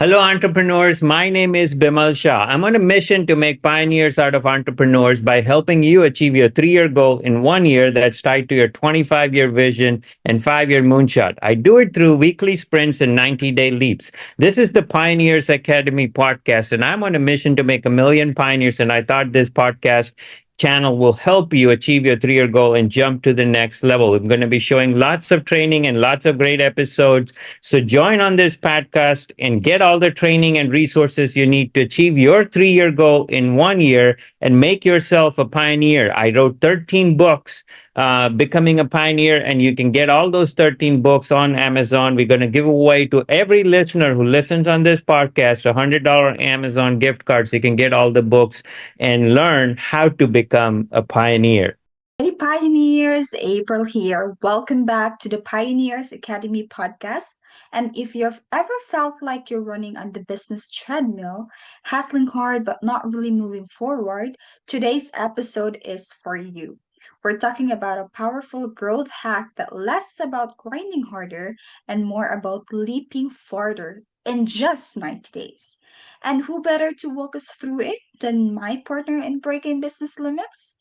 Hello, entrepreneurs. My name is Bimal Shah. I'm on a mission to make pioneers out of entrepreneurs by helping you achieve your 3 year goal in 1 year that's tied to your 25-year vision and 5 year moonshot. I do it through weekly sprints and 90-day leaps. This is the Pioneers Academy podcast, and I'm on a mission to make a million pioneers. And I thought this podcast channel will help you achieve your 3 year goal and jump to the next level. I'm going to be showing lots of training and lots of great episodes, so join on this podcast and get all the training and resources you need to achieve your 3 year goal in 1 year and make yourself a pioneer. I wrote 13 books, Becoming a Pioneer, and you can get all those 13 books on Amazon. We're going to give away to every listener who listens on this podcast a $100 Amazon gift card so you can get all the books and learn how to become a pioneer. Hey Pioneers, April here. Welcome back to the Pioneers Academy podcast. And if you've ever felt like you're running on the business treadmill, hustling hard but not really moving forward, today's episode is for you. We're talking about a powerful growth hack that less about grinding harder and more about leaping farther in just 90 days. And who better to walk us through it than my partner in breaking business limits?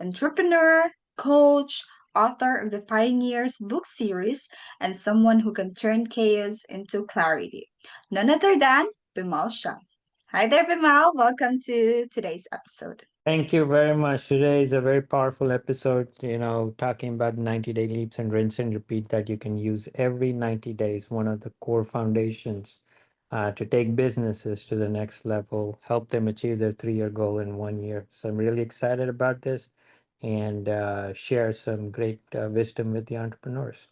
Entrepreneur, coach, author of the Pioneers book series, and someone who can turn chaos into clarity. None other than Bimal Shah. Hi there, Bimal. Welcome to today's episode. Thank you very much. Today is a very powerful episode, talking about 90-day leaps and rinse and repeat that you can use every 90 days, one of the core foundations to take businesses to the next level, help them achieve their 3 year goal in 1 year. So I'm really excited about this and share some great wisdom with the entrepreneurs.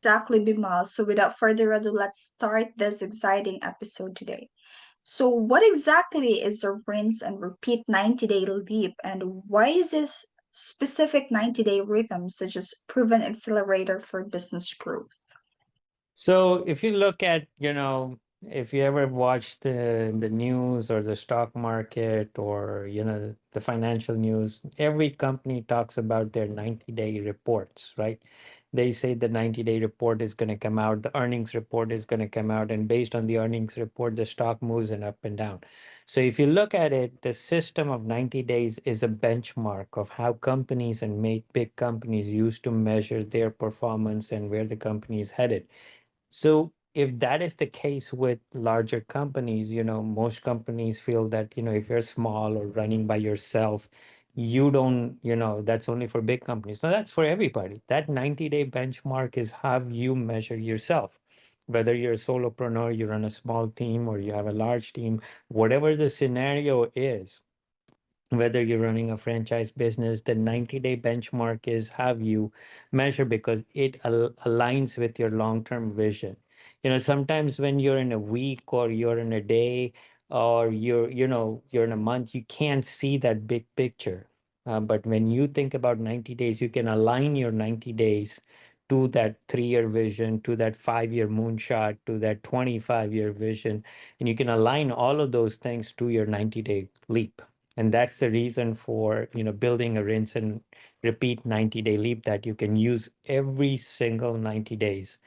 Exactly, Bimal. So without further ado, let's start this exciting episode today. So, what exactly is a rinse and repeat 90-day leap, and why is this specific 90-day rhythm such as proven accelerator for business growth? So if you look at, if you ever watch the news or the stock market or, the financial news, every company talks about their 90-day reports, right? They say the 90-day report is going to come out, the earnings report is going to come out, and based on the earnings report, the stock moves in up and down. So if you look at it, the system of 90 days is a benchmark of how companies and big companies used to measure their performance and where the company is headed. So if that is the case with larger companies, most companies feel that, if you're small or running by yourself, you don't, that's only for big companies. No, that's for everybody. That 90-day benchmark is how you measure yourself. Whether you're a solopreneur, you run a small team, or you have a large team, whatever the scenario is, whether you're running a franchise business, the 90-day benchmark is how you measure because it aligns with your long-term vision. Sometimes when you're in a week or you're in a day or you're in a month, you can't see that big picture. But when you think about 90 days, you can align your 90 days to that 3 year vision, to that 5 year moonshot, to that 25-year vision. And you can align all of those things to your 90-day leap. And that's the reason for building a rinse and repeat 90-day leap that you can use every single 90 days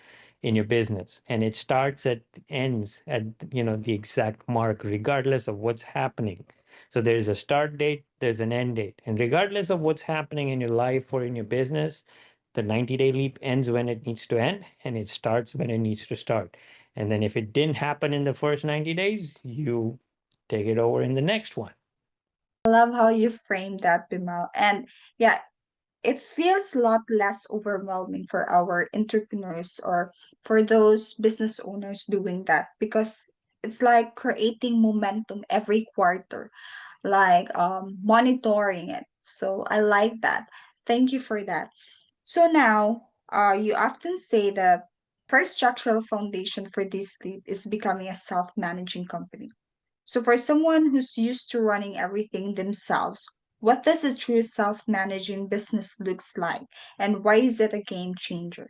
in your business. And it starts at ends at the exact mark regardless of what's happening. So there's a start date, there's an end date, and regardless of what's happening in your life or in your business, the 90-day leap ends when it needs to end and it starts when it needs to start. And then if it didn't happen in the first 90 days, you take it over in the next one. I love how you framed that, Bimal. And yeah, it feels a lot less overwhelming for our entrepreneurs or for those business owners doing that because it's like creating momentum every quarter, like monitoring it. So I like that. Thank you for that. So now, you often say that first structural foundation for this sleep is becoming a self-managing company. So, for someone who's used to running everything themselves, what does a true self managing business looks like and why is it a game changer?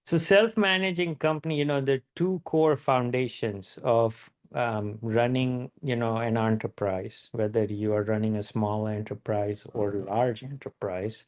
So self-managing company, the two core foundations of running, an enterprise, whether you are running a small enterprise or large enterprise,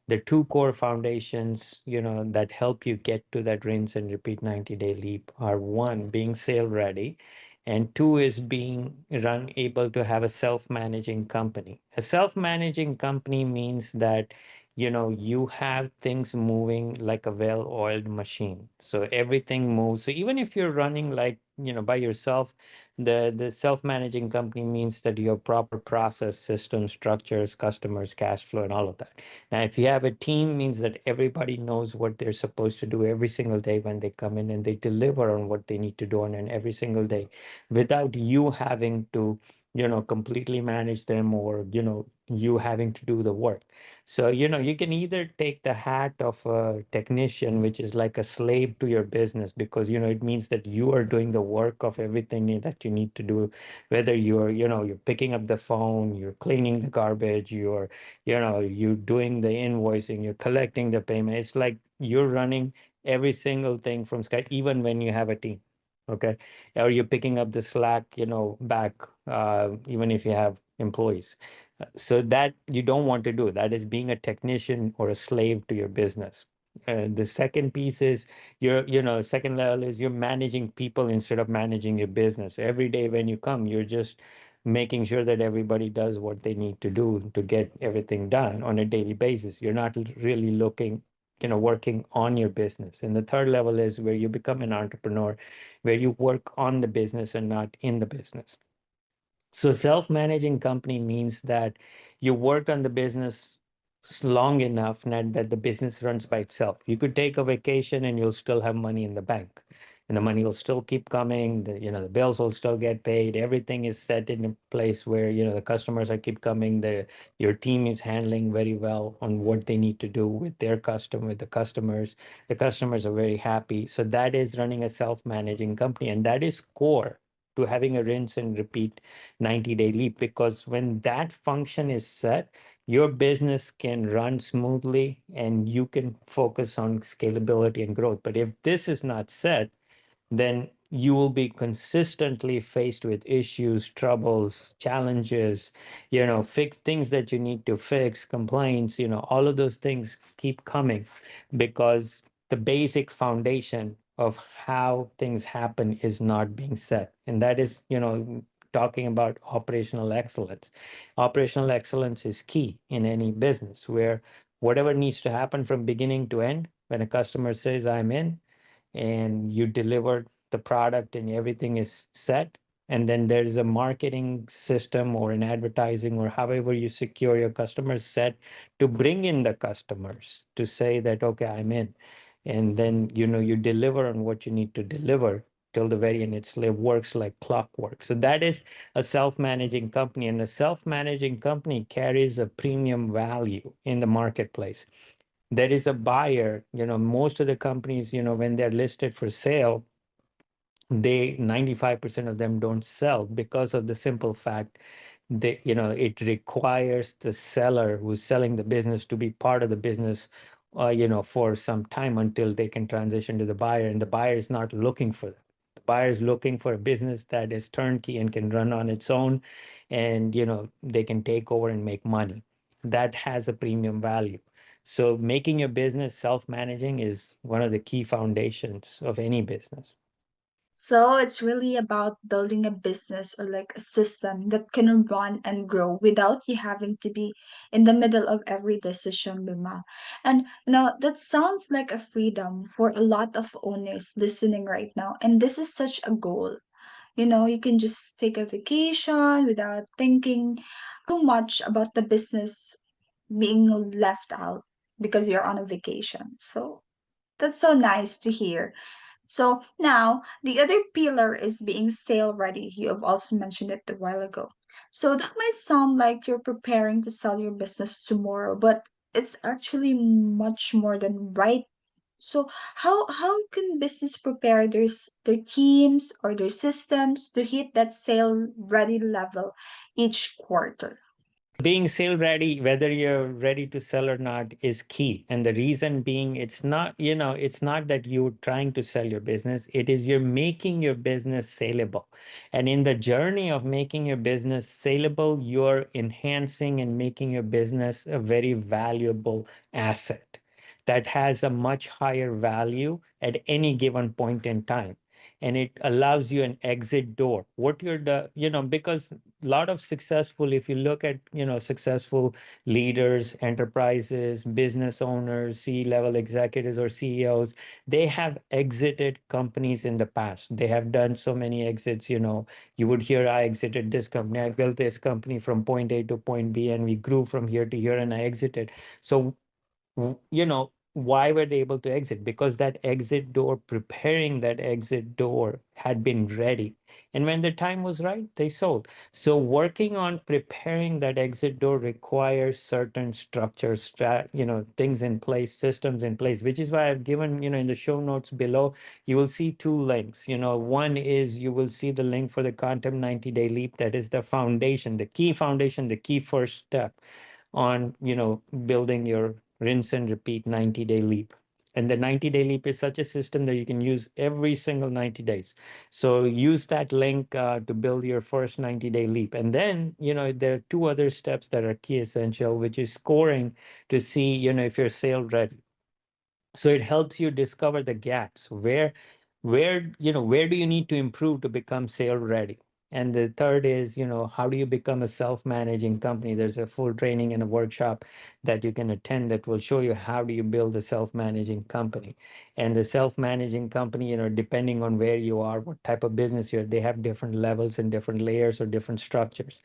the two core foundations, that help you get to that rinse and repeat 90-day leap are one, being sale ready, and two is being run able to have a self-managing company. A self-managing company means that you have things moving like a well-oiled machine, so everything moves. So even if you're running like by yourself, the self-managing company means that you have proper process, system structures, customers, cash flow, and all of that. Now if you have a team, means that everybody knows what they're supposed to do every single day when they come in, and they deliver on what they need to do on an every single day without you having to completely manage them, or you having to do the work. So you can either take the hat of a technician, which is like a slave to your business, because it means that you are doing the work of everything that you need to do, whether you're picking up the phone, you're cleaning the garbage, you're doing the invoicing, you're collecting the payment. It's like you're running every single thing from scratch, even when you have a team. Okay. Or you're picking up the slack, back, even if you have employees. So that you don't want to do. That is being a technician or a slave to your business. The second piece is second level is you're managing people instead of managing your business. Every day when you come, you're just making sure that everybody does what they need to do to get everything done on a daily basis. You're not really looking, working on your business. And the third level is where you become an entrepreneur, where you work on the business and not in the business. So self-managing company means that you work on the business long enough that the business runs by itself. You could take a vacation and you'll still have money in the bank. And the money will still keep coming. The bills will still get paid. Everything is set in a place where, the customers are keep coming. Your team is handling very well on what they need to do with with the customers. The customers are very happy. So that is running a self-managing company. And that is core to having a rinse and repeat 90-day leap, because when that function is set, your business can run smoothly and you can focus on scalability and growth. But if this is not set, then you will be consistently faced with issues, troubles, challenges, fix things that you need to fix, complaints, all of those things keep coming because the basic foundation of how things happen is not being set. And that is, talking about operational excellence. Operational excellence is key in any business where whatever needs to happen from beginning to end, when a customer says, I'm in, and you deliver the product and everything is set, and then there's a marketing system or an advertising or however you secure your customers set to bring in the customers to say that okay, I'm in, and then you deliver on what you need to deliver till the very end. It works like clockwork. So that is a self-managing company, and a self-managing company carries a premium value in the marketplace. There is a buyer. Most of the companies, when they're listed for sale, they 95% of them don't sell because of the simple fact that it requires the seller who's selling the business to be part of the business for some time until they can transition to the buyer, and the buyer is not looking for that. The buyer is looking for a business that is turnkey and can run on its own, and they can take over and make money. That has a premium value. So making your business self-managing is one of the key foundations of any business. So it's really about building a business or like a system that can run and grow without you having to be in the middle of every decision, Bima. And that sounds like a freedom for a lot of owners listening right now. And this is such a goal. You can just take a vacation without thinking too much about the business being left out because you're on a vacation. So that's so nice to hear. So now the other pillar is being sale ready. You have also mentioned it a while ago. So that might sound like you're preparing to sell your business tomorrow, but it's actually much more than right. So how can business prepare their teams or their systems to hit that sale ready level each quarter? Being sale ready, whether you're ready to sell or not, is key. And the reason being, it's not that you're trying to sell your business, it is you're making your business saleable. And in the journey of making your business saleable, you're enhancing and making your business a very valuable asset that has a much higher value at any given point in time. and it allows you an exit door. What you're the, because a lot of successful, if you look at, successful leaders, enterprises, business owners, C-level executives or CEOs, they have exited companies in the past. They have done so many exits. You would hear, I exited this company, I built this company from point A to point B, and we grew from here to here, and I exited. So why were they able to exit? Because that exit door, preparing that exit door had been ready. And when the time was right, they sold. So working on preparing that exit door requires certain structures, things in place, systems in place, which is why I've given, in the show notes below, you will see two links. One is you will see the link for the Quantum 90-day leap. That is the foundation, the key foundation, the key first step on building your rinse and repeat 90-day leap. And the 90-day leap is such a system that you can use every single 90 days. So use that link to build your first 90-day leap. And then there are two other steps that are key essential, which is scoring to see if you're sale ready. So it helps you discover the gaps. Where do you need to improve to become sale ready? And the third is, how do you become a self-managing company? There's a full training and a workshop that you can attend that will show you how do you build a self-managing company. And the self-managing company, depending on where you are, what type of business you're, they have different levels and different layers or different structures.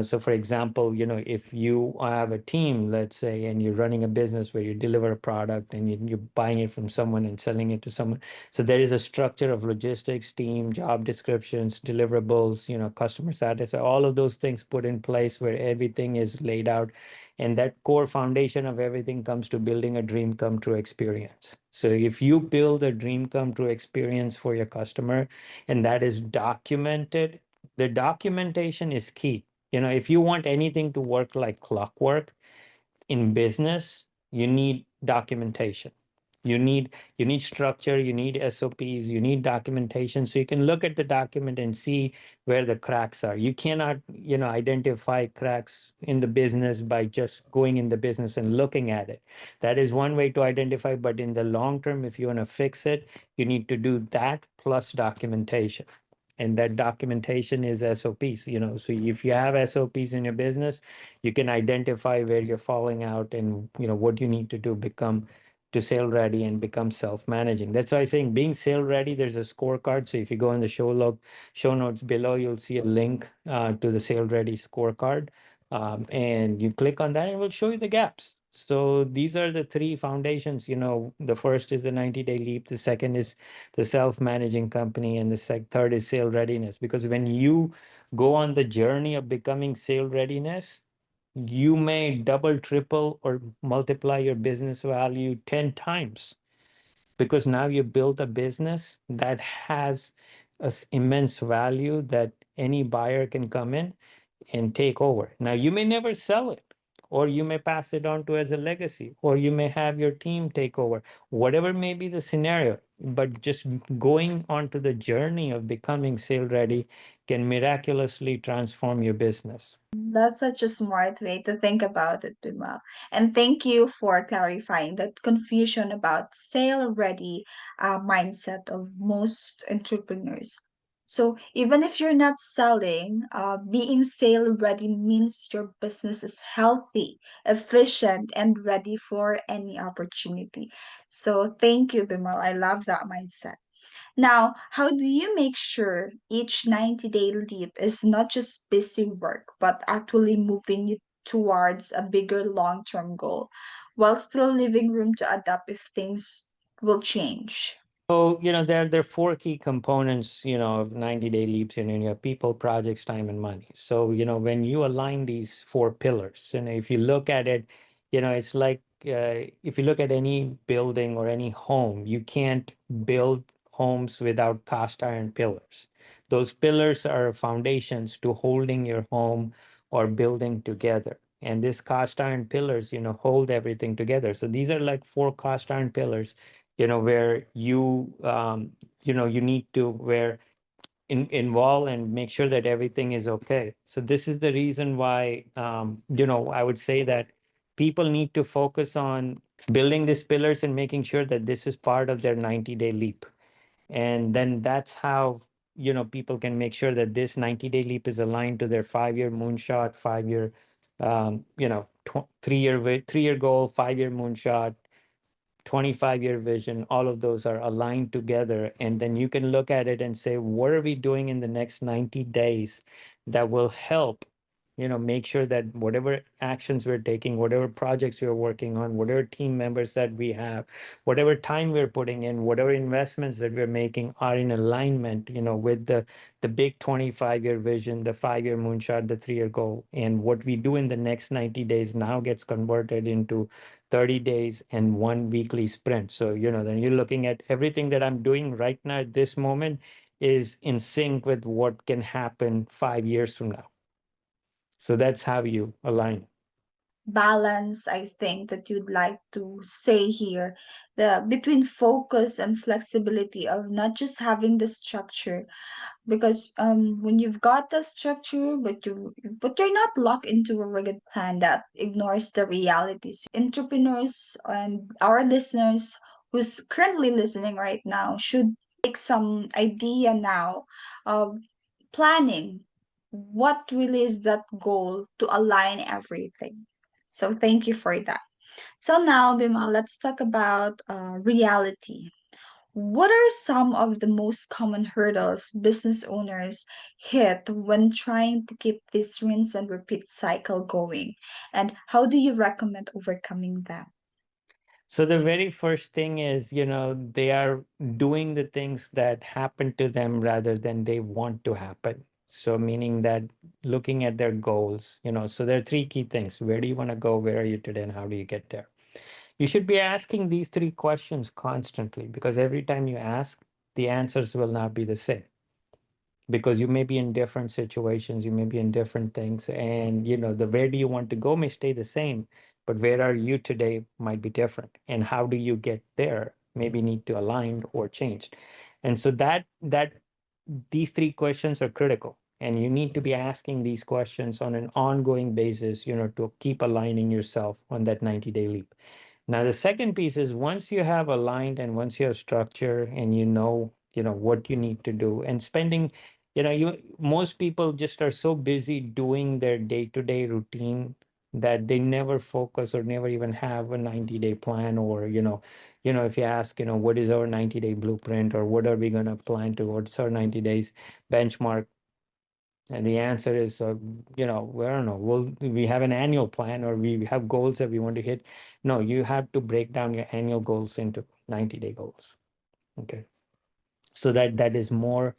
So for example, if you have a team, let's say, and you're running a business where you deliver a product and you're buying it from someone and selling it to someone. So there is a structure of logistics, team, job descriptions, deliverables, customer satisfaction, all of those things put in place where everything is laid out. And that core foundation of everything comes to building a dream come true experience. So if you build a dream come true experience for your customer and that is documented, the documentation is key. If you want anything to work like clockwork in business, you need documentation. You need structure, you need SOPs, you need documentation so you can look at the document and see where the cracks are. You cannot, identify cracks in the business by just going in the business and looking at it. That is one way to identify, but in the long term, if you want to fix it, you need to do that plus documentation. And that documentation is SOPs. So if you have SOPs in your business, you can identify where you're falling out and what you need to do become to sale ready and become self-managing. That's why I'm saying being sale ready, there's a scorecard. So if you go in the show notes below, you'll see a link to the sale ready scorecard. And you click on that and it will show you the gaps. So these are the three foundations. The first is the 90-day leap. The second is the self-managing company, and the third is sale readiness. Because when you go on the journey of becoming sale readiness, you may double, triple, or multiply your business value 10 times, because now you build a business that has immense value that any buyer can come in and take over. Now, you may never sell it, or you may pass it on to as a legacy, or you may have your team take over, whatever may be the scenario. But just going onto the journey of becoming sale ready can miraculously transform your business. That's such a smart way to think about it, Bimal. And thank you for clarifying that confusion about sale ready mindset of most entrepreneurs. So even if you're not selling, being sale ready means your business is healthy, efficient, and ready for any opportunity. So thank you, Bimal. I love that mindset. Now, how do you make sure each 90-day leap is not just busy work, but actually moving you towards a bigger long term goal while still leaving room to adapt if things will change? So, there are four key components, of 90-day leaps, and you have people, projects, time, and money. So, when you align these four pillars, and if you look at it, it's like if you look at any building or any home, you can't build homes without cast iron pillars. Those pillars are foundations to holding your home or building together. And these cast iron pillars, hold everything together. So these are like four cast iron pillars, where you need to where involve and make sure that everything is okay. So this is the reason why, I would say that people need to focus on building these pillars and making sure that this is part of their 90-day leap. And then that's how, people can make sure that this 90-day leap is aligned to their 5-year moonshot, 5-year, 3-year goal, 5-year moonshot, 25-year vision. All of those are aligned together, and then you can look at it and say, what are we doing in the next 90 days that will help, make sure that whatever actions we're taking, whatever projects we're working on, whatever team members that we have, whatever time we're putting in, whatever investments that we're making are in alignment, with the big 25-year vision, the 5-year moonshot, the 3-year goal. And what we do in the next 90 days now gets converted into 30 days and one weekly sprint. So, then you're looking at everything that I'm doing right now at this moment is in sync with what can happen 5 years from now. So that's how you align. Balance, I think, that you'd like to say here, the between focus and flexibility of not just having the structure, because when you've got the structure but you're not locked into a rigid plan that ignores the realities. So entrepreneurs and our listeners who's currently listening right now should take some idea now of planning what really is that goal to align everything. So thank you for that. So now, Bima, let's talk about reality. What are some of the most common hurdles business owners hit when trying to keep this rinse and repeat cycle going? And how do you recommend overcoming them? So the very first thing is, they are doing the things that happen to them rather than they want to happen. So meaning that looking at their goals, so there are three key things. Where do you want to go? Where are you today? And how do you get there? You should be asking these three questions constantly, because every time you ask, the answers will not be the same, because you may be in different situations, you may be in different things, and the where do you want to go may stay the same, but where are you today might be different, and how do you get there maybe need to align or change. And so that these three questions are critical, and you need to be asking these questions on an ongoing basis, to keep aligning yourself on that 90-day leap. Now, the second piece is, once you have aligned and once you have structure and what you need to do, and spending, most people just are so busy doing their day-to-day routine that they never focus or never even have a 90-day plan, or if you ask, what is our 90-day blueprint, or what are we going to plan to, what's our 90 days benchmark, and the answer is, I don't know. We have an annual plan, or we have goals that we want to hit. No, you have to break down your annual goals into 90-day goals. Okay. So that is more,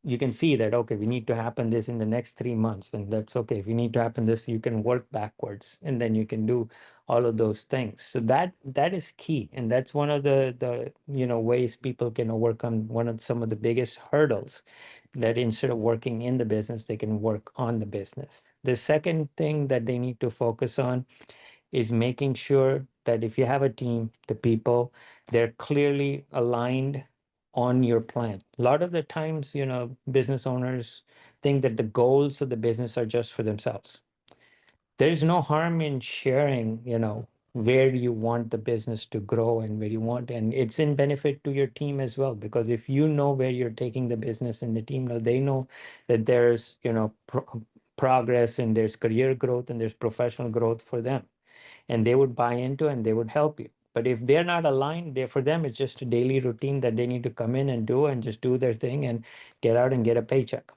you can see that, okay, we need to happen this in the next 3 months, and that's okay. If you need to happen this, you can work backwards, and then you can do all of those things. So that is key, and that's one of the ways people can overcome some of the biggest hurdles, that instead of working in the business, they can work on the business. The second thing that they need to focus on is making sure that if you have a team, the people, they're clearly aligned on your plan. A lot of the times, business owners think that the goals of the business are just for themselves. There's no harm in sharing, where you want the business to grow and where you want, and it's in benefit to your team as well, because if you know where you're taking the business, and the team know, they know that there's, progress, and there's career growth, and there's professional growth for them, and they would buy into and they would help you. But if they're not aligned, they for them it's just a daily routine that they need to come in and do, and just do their thing and get out and get a paycheck.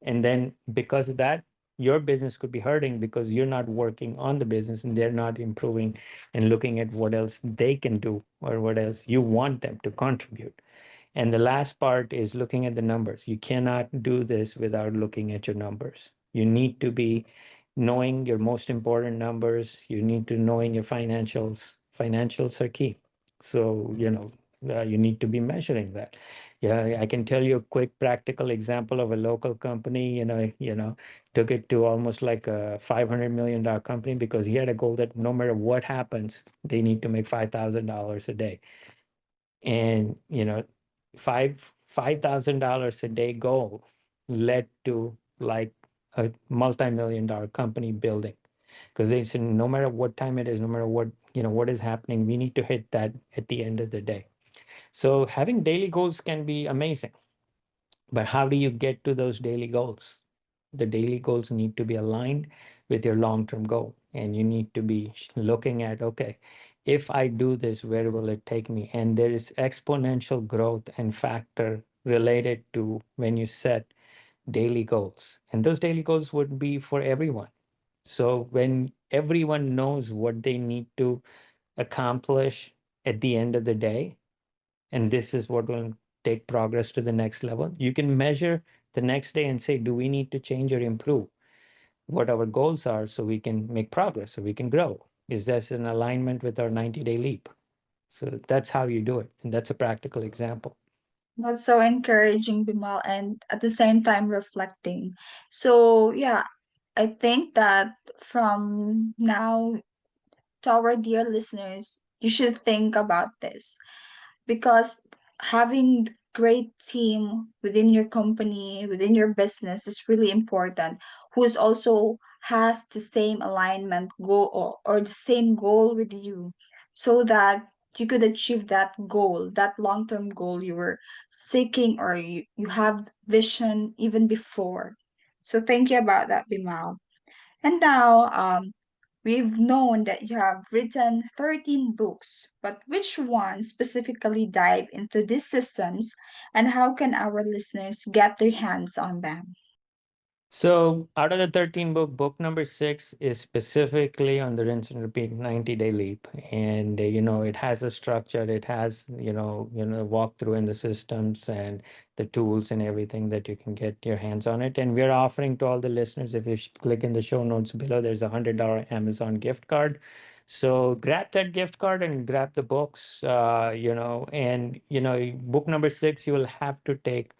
And then because of that, your business could be hurting, because you're not working on the business, and they're not improving and looking at what else they can do, or what else you want them to contribute. And the last part is looking at the numbers. You cannot do this without looking at your numbers. You need to be knowing your most important numbers. You need to knowing your financials. Financials are key. So, you need to be measuring that. Yeah, I can tell you a quick practical example of a local company, took it to almost like a $500 million company, because he had a goal that no matter what happens, they need to make $5,000 a day. And $5,000 a day goal led to like a multi-million-dollar company building, because they said no matter what time it is, no matter what is happening, we need to hit that at the end of the day. So having daily goals can be amazing, but how do you get to those daily goals? The daily goals need to be aligned with your long-term goal. And you need to be looking at, okay, if I do this, where will it take me? And there is exponential growth and factor related to when you set daily goals. And those daily goals would be for everyone. So when everyone knows what they need to accomplish at the end of the day, and this is what will take progress to the next level, you can measure the next day and say, do we need to change or improve what our goals are so we can make progress, so we can grow? Is this in alignment with our 90-day leap? So that's how you do it. And that's a practical example. That's so encouraging, Bimal, and at the same time reflecting. So, yeah, I think that from now to our dear listeners, you should think about this because having great team within your company, within your business is really important, who's also has the same alignment goal, or the same goal with you, so that you could achieve that goal, that long-term goal you were seeking, or you have vision even before. So thank you about that, Bimal. And now, we've known that you have written 13 books, but which ones specifically dive into these systems, and how can our listeners get their hands on them? So out of the 13 book number 6 is specifically on the rinse and repeat 90-day leap. And it has a structure, it has, walkthrough in the systems and the tools and everything that you can get your hands on it. And we're offering to all the listeners, if you click in the show notes below, there's a $100 Amazon gift card. So grab that gift card and grab the books, and book number 6, you will have to take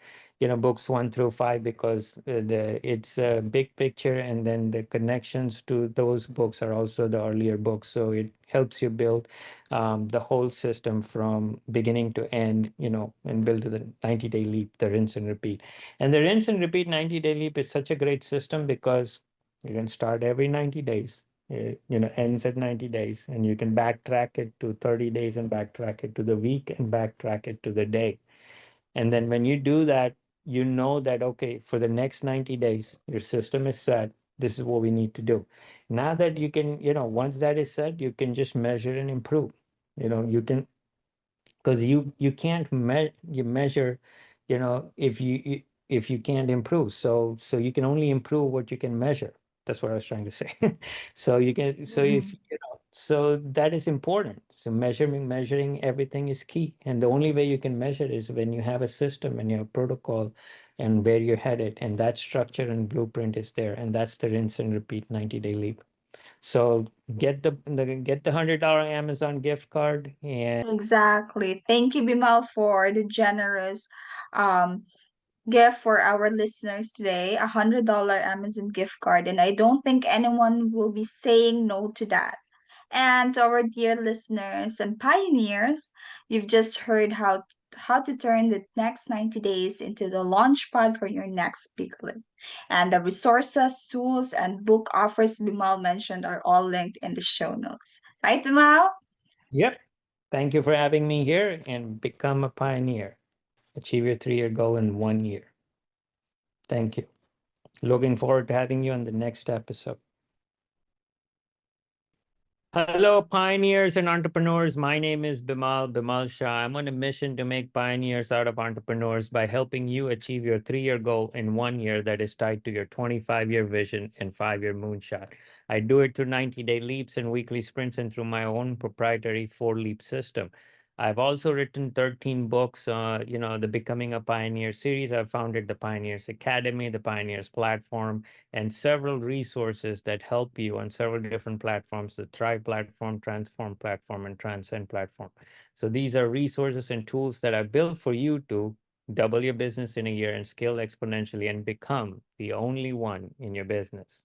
books 1 through 5, because it's a big picture, and then the connections to those books are also the earlier books, so it helps you build the whole system from beginning to end, and build to the 90-day leap, the rinse and repeat. And the rinse and repeat 90-day leap is such a great system because you can start every 90 days, ends at 90 days, and you can backtrack it to 30 days, and backtrack it to the week, and backtrack it to the day. And then when you do that, you know that, okay, for the next 90 days, your system is set. This is what we need to do. Now that you can, once that is set, you can just measure and improve. You can, because you can't you measure, if you can't improve. So you can only improve what you can measure. That's what I was trying to say. So you can, so if Mhm. so that is important. So measuring everything is key, and the only way you can measure is when you have a system and you have protocol and where you're headed, and that structure and blueprint is there, and that's the rinse and repeat 90-day leap. So get the $100 Amazon gift card. And Exactly. Thank you, Bimal, for the generous um, gift for our listeners today, $100 Amazon gift card. And I don't think anyone will be saying no to that. And to our dear listeners and pioneers, you've just heard how to turn the next 90 days into the launch pad for your next big leap. And the resources, tools, and book offers Bimal mentioned are all linked in the show notes. Right, Bimal? yep. Thank you for having me here, and become a pioneer. Achieve your 3-year goal in 1 year. Thank you. Looking forward to having you on the next episode. Hello, pioneers and entrepreneurs. My name is Bimal Shah. I'm on a mission to make pioneers out of entrepreneurs by helping you achieve your 3-year goal in 1 year that is tied to your 25-year vision and 5-year moonshot. I do it through 90-day leaps and weekly sprints, and through my own proprietary 4-leap system. I've also written 13 books, the Becoming a Pioneer series. I've founded the Pioneers Academy, the Pioneers Platform, and several resources that help you on several different platforms: the Thrive platform, Transform platform, and Transcend platform. So these are resources and tools that I built for you to double your business in a year and scale exponentially and become the only one in your business.